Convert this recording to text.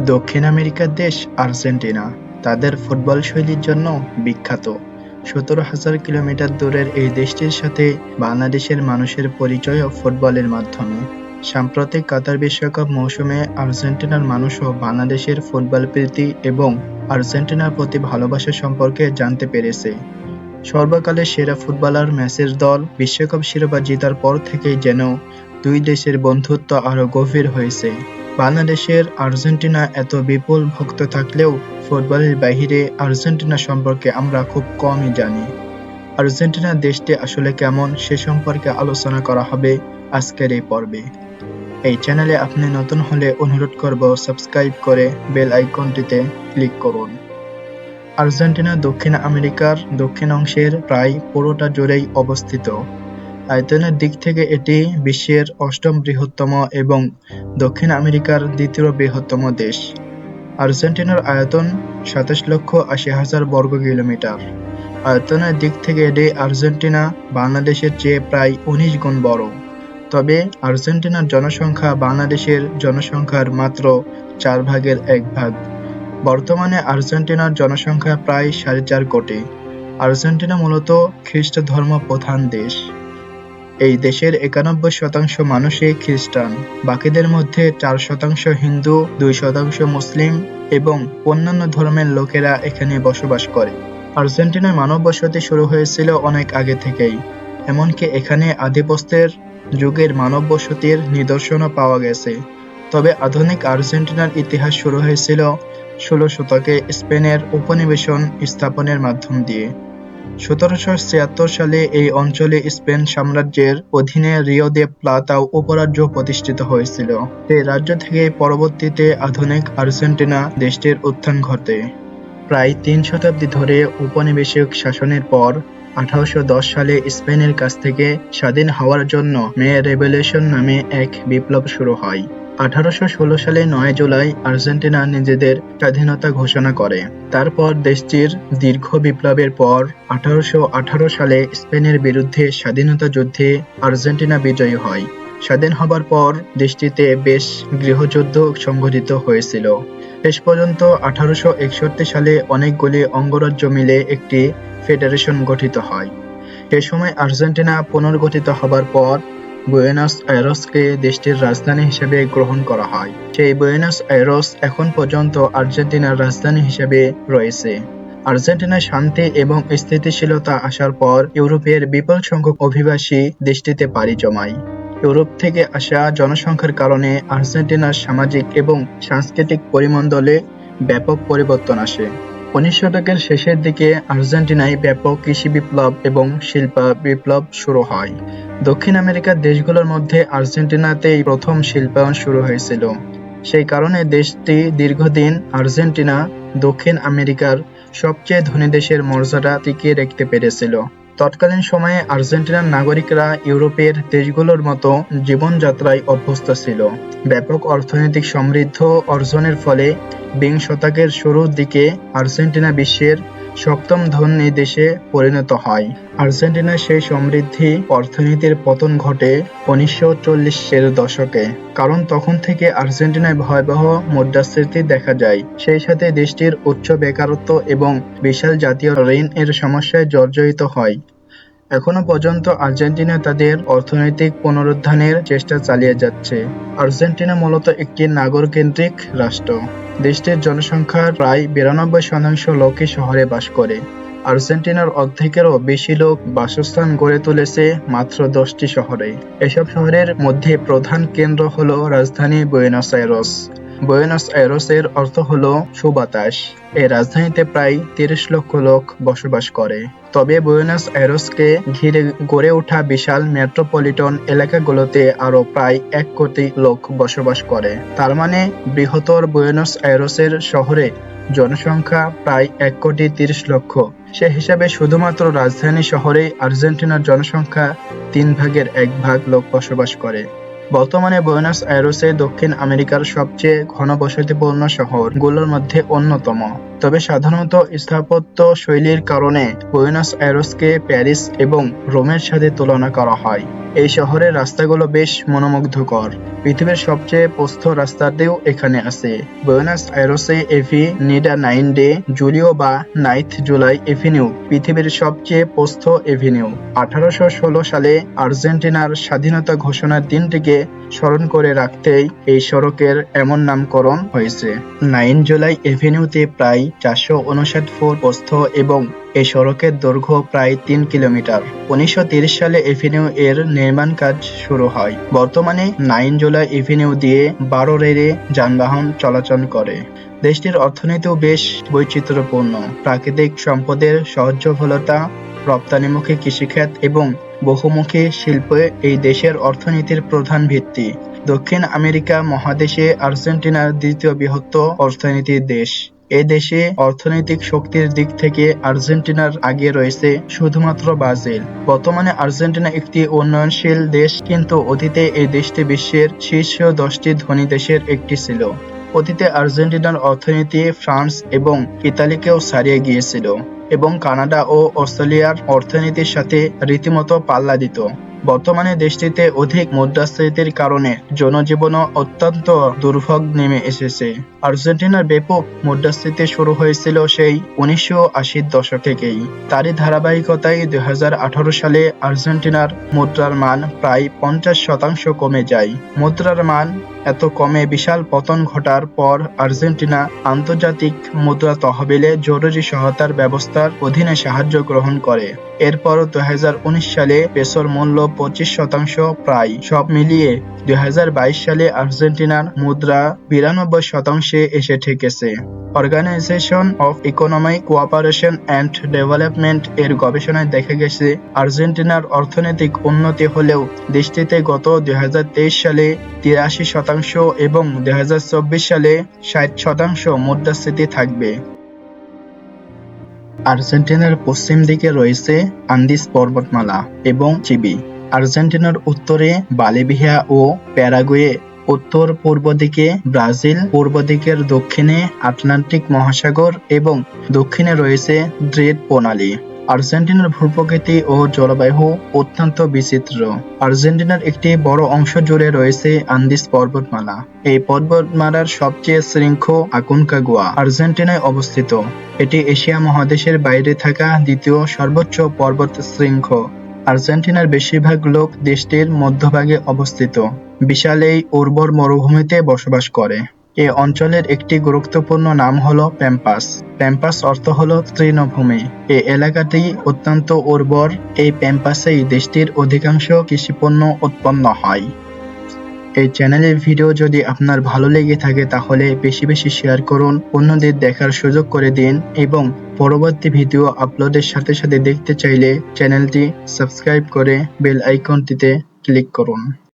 দক্ষিণ আমেরিকার দেশ আর্জেন্টিনা তাদের ফুটবল শৈলীর জন্য বিখ্যাত। ১৭,০০০ কিলোমিটার দূরের এই দেশটির সাথে বাংলাদেশের মানুষের পরিচয়ও ফুটবলের মাধ্যমে। সাম্প্রতিক কাতার বিশ্বকাপ মৌসুমে আর্জেন্টিনার মানুষও বাংলাদেশের ফুটবল প্রীতি এবং আর্জেন্টিনার প্রতি ভালোবাসা সম্পর্কে জানতে পেরেছে। সর্বকালের সেরা ফুটবলার মেসির দল বিশ্বকাপ শিরোপা জেতার পর থেকেই যেন দুই দেশের বন্ধুত্ব আরও গভীর হয়েছে। বাংলাদেশের আর্জেন্টিনা এত বিপুল ভক্ত থাকলেও ফুটবলের বাইরে আর্জেন্টিনা সম্পর্কে আমরা খুব কমই জানি। আর্জেন্টিনা দেশটি আসলে কেমন সে সম্পর্কে আলোচনা করা হবে আজকের এই পর্বে। এই চ্যানেলে আপনি নতুন হলে অনুরোধ করব সাবস্ক্রাইব করে বেল আইকনটিতে ক্লিক করুন। আর্জেন্টিনা দক্ষিণ আমেরিকার দক্ষিণ অংশের প্রায় পুরোটা জুড়েই অবস্থিত। আয়তনের দিক থেকে এটি বিশ্বের অষ্টম বৃহত্তম এবং দক্ষিণ আমেরিকার দ্বিতীয় বৃহত্তম দেশ। আর্জেন্টিনার আয়তন ২৭,৮০,০০০ বর্গ কিলোমিটার। আয়তনের দিক থেকে এটি আর্জেন্টিনা বাংলাদেশের চেয়ে প্রায় ১৯ গুণ বড়। তবে আর্জেন্টিনার জনসংখ্যা বাংলাদেশের জনসংখ্যার মাত্র ৪ ভাগের ১ ভাগ। বর্তমানে আর্জেন্টিনার জনসংখ্যা প্রায় ৪.৫ কোটি। আর্জেন্টিনা মূলত খ্রিস্ট ধর্ম প্রধান দেশ। এই দেশের ৯১% মানুষই খ্রিস্টান, বাকিদের মধ্যে ৪% হিন্দু, ২% মুসলিম এবং অন্যান্য ধর্মের লোকেরা এখানে বসবাস করে। আর্জেন্টিনায় মানব বসতি শুরু হয়েছিল অনেক আগে থেকেই, এমনকি এখানে আদিপ্রস্তর যুগের মানব বসতির নিদর্শনও পাওয়া গেছে। তবে আধুনিক আর্জেন্টিনার ইতিহাস শুরু হয়েছিল ১৬ শতকে স্পেনের উপনিবেশন স্থাপনের মাধ্যম দিয়ে। ১৭৭৬ সালে এই অঞ্চলে স্পেন সাম্রাজ্যের অধীনে রিও দে প্লাতা উপরাজ্য প্রতিষ্ঠিত হয়েছিল। এই রাজ্য থেকে পরবর্তীতে আধুনিক আর্জেন্টিনা দেশটির উত্থান ঘটে। প্রায় ৩ শতাব্দী ধরে উপনিবেশিক শাসনের পর ১৮১০ সালে স্পেনের কাছ থেকে স্বাধীন হওয়ার জন্য মে রেভলিউশন নামে এক বিপ্লব শুরু হয়। ১৮১৬ সালে ৯ জুলাই আর্জেন্টিনা নিজেদের স্বাধীনতা ঘোষণা করে। তারপর দেশটির দীর্ঘ বিপ্লবের পর ১৮১৮ সালে স্পেনের বিরুদ্ধে স্বাধীনতা যুদ্ধে আর্জেন্টিনা বিজয়ী হয়। স্বাধীন হবার পর দেশটিতে বেশ গৃহযুদ্ধ সংঘটিত হয়েছিল। শেষ পর্যন্ত ১৮৬১ সালে অনেকগুলি অঙ্গরাজ্য মিলে একটি ফেডারেশন গঠিত হয়। সে সময় আর্জেন্টিনা পুনর্গঠিত হবার পর বুয়েনোস আইরেসকে দেশটির রাজধানী হিসেবে গ্রহণ করা হয়। সেই বুয়েনোস আইরেস এখন পর্যন্ত আর্জেন্টিনার রাজধানী হিসেবে রয়েছে। আর্জেন্টিনায় শান্তি এবং স্থিতিশীলতা আসার পর ইউরোপের বিপুল সংখ্যক অভিবাসী দেশটিতে পাড়ি জমায়। ইউরোপ থেকে আসা জনসংখ্যার কারণে আর্জেন্টিনার সামাজিক এবং সাংস্কৃতিক পরিমণ্ডলে ব্যাপক পরিবর্তন আসে। ১৯ শতকের শেষের দিকে আর্জেন্টিনায় ব্যাপক কৃষি বিপ্লব এবং শিল্প বিপ্লব শুরু হয়। দক্ষিণ আমেরিকার দেশগুলোর মধ্যে আর্জেন্টিনাতেই প্রথম শিল্পায়ন শুরু হয়েছিল। সেই কারণে দেশটি দীর্ঘদিন আর্জেন্টিনা দক্ষিণ আমেরিকার সবচেয়ে ধনী দেশের মর্যাদা টিকিয়ে রাখতে পেরেছিল। তৎকালীন সময়ে আর্জেন্টিনার নাগরিকরা ইউরোপের দেশগুলোর মতো জীবনযাত্রায় অভ্যস্ত ছিল। ব্যাপক অর্থনৈতিক সমৃদ্ধি অর্জনের ফলে বিংশ শতকের শুরুর দিকে আর্জেন্টিনা বিশ্বের সপ্তম ধনী দেশে পরিণত হয়। আর্জেন্টিনার সেই সমৃদ্ধি অর্থনীতির পতন ঘটে ১৯৪০-এর দশকে, কারণ তখন থেকে আর্জেন্টিনায় ভয়াবহ মুদ্রাস্ফীতি দেখা যায়। সেই সাথে দেশটির উচ্চ বেকারত্ব এবং বিশাল জাতীয় ঋণ এর সমস্যায় জর্জরিত হয়। এখনো পর্যন্ত আর্জেন্টিনা তাদের অর্থনৈতিক পুনরুত্থানের চেষ্টা চালিয়ে যাচ্ছে। আর্জেন্টিনা মূলত একটি নাগরকেন্দ্রিক রাষ্ট্র। দেশটির জনসংখ্যার প্রায় ৯২% লোকই শহরে বাস করে। আর্জেন্টিনার অর্ধেকেরও বেশি লোক বাসস্থান গড়ে তুলেছে মাত্র ১০টি শহরে। এসব শহরের মধ্যে প্রধান কেন্দ্র হল রাজধানী বুয়েনোস আইরেস। বুয়েনোস আইরেসের অর্থ হল সুবাতাস। এই রাজধানীতে প্রায় ৩০ লক্ষ লোক বসবাস করে। তবে বুয়েনোস আইরেসকে ঘিরে গড়ে ওঠা বিশাল মেট্রোপলিটন এলাকাগুলোতে আরও প্রায় ১ কোটি লোক বসবাস করে। তার মানে বৃহত্তর বুয়েনোস আইরেসের শহরে জনসংখ্যা প্রায় ১,৩০,০০,০০০। সে হিসাবে শুধুমাত্র রাজধানী শহরেই আর্জেন্টিনার জনসংখ্যা ৩ ভাগের ১ ভাগ লোক বসবাস করে। বর্তমানে বুয়েনোস আইরেস দক্ষিণ আমেরিকার সবচেয়ে ঘনবসতিপূর্ণ শহরগুলোর মধ্যে অন্যতম। তবে সাধারণত স্থাপত্য শৈলীর কারণে বুয়েনোস আইরেসকে প্যারিস এবং রোমের সাথে তুলনা করা হয়। এই শহরের রাস্তাগুলো বেশ মনোমুগ্ধকর। পৃথিবীর সবচেয়ে প্রস্থ রাস্তাটিও এখানে আছে। বুয়েনোস আইরেসে এভিনিডা 9 ডে জুলিও বা 9th জুলাই এভিনিউ পৃথিবীর সবচেয়ে প্রস্থ এভিনিউ। 1816 সালে আর্জেন্টিনার স্বাধীনতা ঘোষণার দিনটিকে স্মরণ করে রাখতেই এই সড়কের এমন নামকরণ হয়েছে। 9 জুলাই এভিনিউতে প্রায় 459 ফুট প্রস্থ এবং এই সড়কের দৈর্ঘ্য প্রায় 3 কিলোমিটার। 1930 সালে এভিনিউ এর নির্মাণ কাজ শুরু হয়। বর্তমানে 9 জুলাই এভিনিউ দিয়ে 12 রেলে যানবাহন চলাচল করে। দেশটির অর্থনীতিও বেশ বৈচিত্র্যপূর্ণ। প্রাকৃতিক সম্পদের সহজলভ্যতা, রপ্তানিমুখী কৃষিখাত এবং বহুমুখী শিল্প এই দেশের অর্থনীতির প্রধান ভিত্তি। দক্ষিণ আমেরিকা মহাদেশে আর্জেন্টিনা দ্বিতীয় বৃহত্তম অর্থনীতির দেশ। এ দেশে অর্থনৈতিক শক্তির দিক থেকে আর্জেন্টিনার আগে রয়েছে শুধুমাত্র ব্রাজিল। বর্তমানে আর্জেন্টিনা একটি উন্নয়নশীল দেশ, কিন্তু অতীতে এই দেশটি বিশ্বের শীর্ষ 10টি ধনী দেশের একটি ছিল। অতীতে আর্জেন্টিনার অর্থনীতি ফ্রান্স এবং ইতালিকেও ছাড়িয়ে গিয়েছিল এবং কানাডা ও অস্ট্রেলিয়ার অর্থনীতির সাথে রীতিমতো পাল্লা দিত। বর্তমানে দেশটিতে অধিক মুদ্রাস্ফীতির কারণে জনজীবনও অত্যন্ত দুর্ভোগ নেমে এসেছে। আর্জেন্টিনার ব্যাপক মুদ্রাস্ফীতি শুরু হয়েছিল সেই 1980-র দশক থেকেই। তারই ধারাবাহিকতায় 2018 সালে আর্জেন্টিনার মুদ্রার মান প্রায় 50% কমে যায়। মুদ্রার মান এত কমে বিশাল পতন ঘটার পর আর্জেন্টিনা আন্তর্জাতিক মুদ্রা তহবিলে জরুরি সহায়তার ব্যবস্থার অধীনে সাহায্য গ্রহণ করে। এরপর 2019 সালে পেসোর মূল্য 25%, প্রায় সব মিলিয়ে 2022 সালে আর্জেন্টিনার মুদ্রা 92% এসে ঠেকেছে। Organisation of economic cooperation and development এর গবেষণায় দেখা গেছে, আর্জেন্টিনার অর্থনৈতিক উন্নতি হলেও দেশটিতে গত 2023 সালে 83% এবং 2024 সালে 60% মুদ্রাস্ফীতি থাকবে। আর্জেন্টিনার পশ্চিম দিকে রয়েছে আন্দিস পর্বতমালা এবং চিলি। আর্জেন্টিনার উত্তরে বলিভিয়া ও প্যারাগুয়ে, উত্তর পূর্ব দিকে ব্রাজিল, পূর্ব দিকের দক্ষিণে আটলান্টিক মহাসাগর এবং দক্ষিণে রয়েছে ড্রেড প্রণালী। আর্জেন্টিনার ভূপ্রকৃতি ও জলবায়ু অত্যন্ত বিচিত্র। আর্জেন্টিনার একটি বড় অংশ জুড়ে রয়েছে আন্দিস পর্বতমালা। এই পর্বতমালার সবচেয়ে শৃঙ্গ আকোনকাগুয়া আর্জেন্টিনায় অবস্থিত। এটি এশিয়া মহাদেশের বাইরে থাকা দ্বিতীয় সর্বোচ্চ পর্বত শৃঙ্গ। আর্জেন্টিনার বেশিরভাগ লোক দেশটির মধ্যভাগে অবস্থিত বিশাল এই উর্বর মরুভূমিতে বসবাস করে। এই অঞ্চলের একটি গুরুত্বপূর্ণ নাম হলো প্যাম্পাস। প্যাম্পাস অর্থ হলো তৃণভূমি। এই এলাকাটি অত্যন্ত উর্বর। এই প্যাম্পাসেই দেশটির অধিকাংশ কৃষিপণ্য উৎপন্ন হয়। এই চ্যানেলের ভিডিও যদি আপনার ভালো লেগে থাকে তাহলে বেশি বেশি শেয়ার করুন, অন্যদের দেখার সুযোগ করে দিন এবং পরবর্তী ভিডিও আপলোডের সাথে সাথে দেখতে চাইলে চ্যানেলটি সাবস্ক্রাইব করে বেল আইকনটিতে ক্লিক করুন।